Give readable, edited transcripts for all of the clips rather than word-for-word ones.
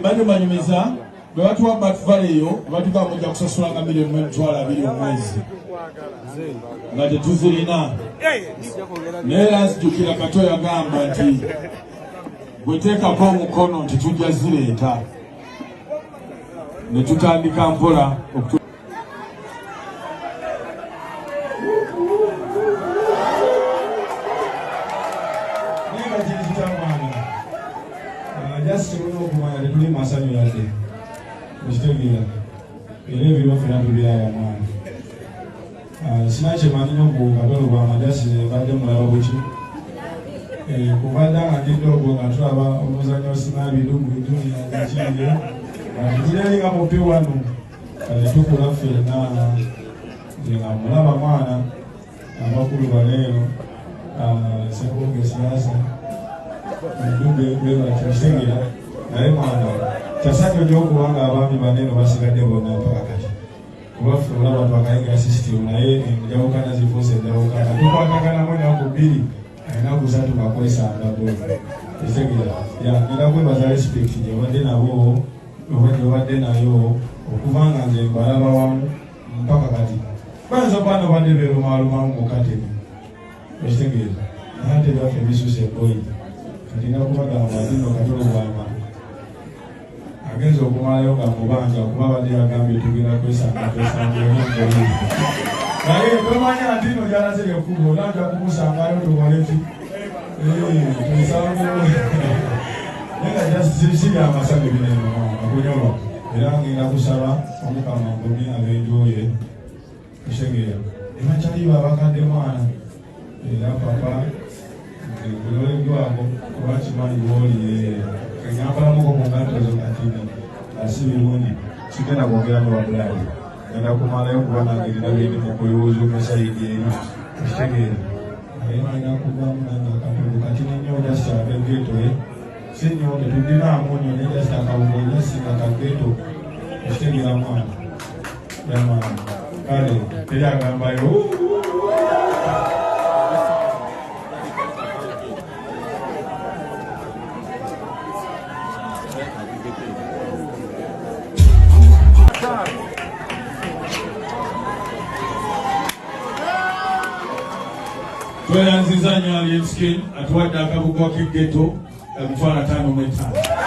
bado banyumiza bwe batuwa batuvaleeyo batugaa mujja kusasulanga $1,200,000 omwezi nga tetuzirina naye era nzijukira Kato yagamba nti bweteekako omukono nti tujja zireeta ne tutandika mpola just kumanya tuli masanyo yake msitegira ile vile fulani bila ya mwana sinache manino ku Katoro kwa majasi bade mulaba buchi kubanda ngadindo ku Katoro omuzanyo sinabi lungu duni ya chile ndile kama pewa no tukula fena ngira mulaba mwana amakuru balero sekonge siasa ndumbe wewe atasengera naye mwana tasajjo jokuwanga abami baneno basigadde bonna pakati kubafula abantu bakayiga system naye njawukana zifuse njawukana tukwatagana mwene wako bbiri alina kusatu bakwesa ndabo esengera ngira kwebaza respect gye wadde nabo wadde nayo okuvanga nze mbalaba wamu mpaka kati banza bana badde beerumalumamu mukateni esengera ate baffe bisuse boyi katina kubagamba zino Katoro bwama agenza okumalayo nga mubanja kuba badde yagambye tugenda kwesanga naye tomanya nti no gyalazire ekkubo olanja kumusangayo tubone ki tusangeyo nenga siri amasabe bineno akunyolwa era ngenda kusaba omukama ngumi abenjoye kusengera ebakyaliba abakadde mwana era papa kulole gwako kubachimanyi woli kanyambala muko kungato zo katini asibi mundi sikena kuongera na wabulali nenda kumalayo kubana ngirina bindi mukuyozo mesaidi eno kushegera nenda kubamuna na Katoro katini nyo just abegeto senyo tudina amonyo ne just akawunya singa kageto kushegera mwana yama kale tera gambayo tweyanziza nnyo Alienskin atuwadde akabugo k'eggeto $5,000.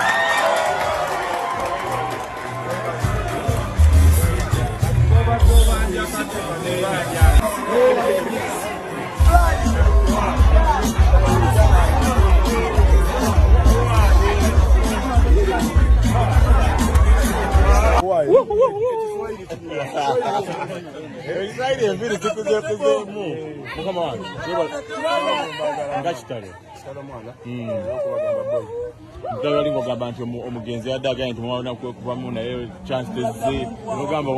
Excited and video tukuze mu mukama wange ngachitale salamwana okubagamba boy mutala lingo gamba nti omugenzi yadaga nti mwana kuba mu naye chance teze ogamba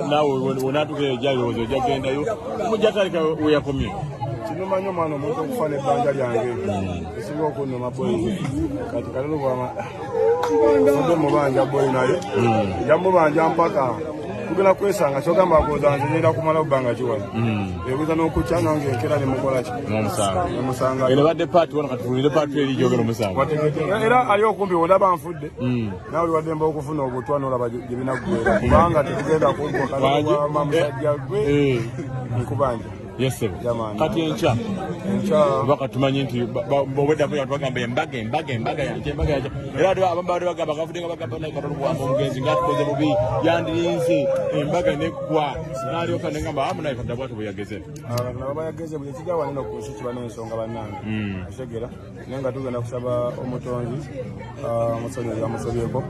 nawe onatuke jalo jagenda yo mujatalika uyakomye kinomanyo mwana omuntu okufana ebbanja lyange esinga okunnoma boy kati kalolo bwama ndo mubanja boy naye jamubanja mpaka kugenda kwesanga kyogamba akozanze nyenda kumala obanga kiwala ebuza n'okuca nange enkera ne mukola ki omusanga era badde paati wano katulire paati eri jogera omusanga era ali okumpi olaba nfudde nawe wadde mba okufuna obutwa n'olaba gye binaggwera kubanga tetugenda kuggwa musajja gwe nkubanja yes sir kati encha baka tumanyi nti bobedda ko yatwagamba embaga yanje era abambadde bagamba kafudenga bagamba na Katoro bwa omugenzi ngatukoze bubi yandirinze embaga nekwa nalyo kana ngamba amuna ifadda bwatu buyageze naba yageze buli kigawa nino ku siki bano ensonga bannange ashegera nenga tugenda kusaba omutonzi musonyi ya musobyeko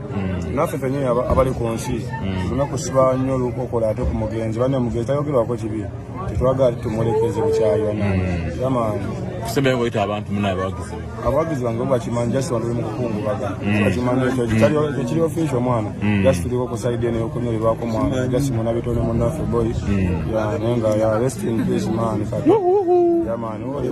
nafe fenye abali ku nsi tunakusiba nnyo lukokola ate ku mugenzi bane mugenzi tayogerwako kibi titwagala tumulekeze bukyayo kama kusembengo ita abantu munaye abagizi bange bakimanya just wantu mu kukungubaga bakimanya ekyo kiri official mwana just tuliko kusaidia ne okunyolibwako mwana just muna bitone mu nafe boy ya nenga ya rest in peace man kaka ya man oli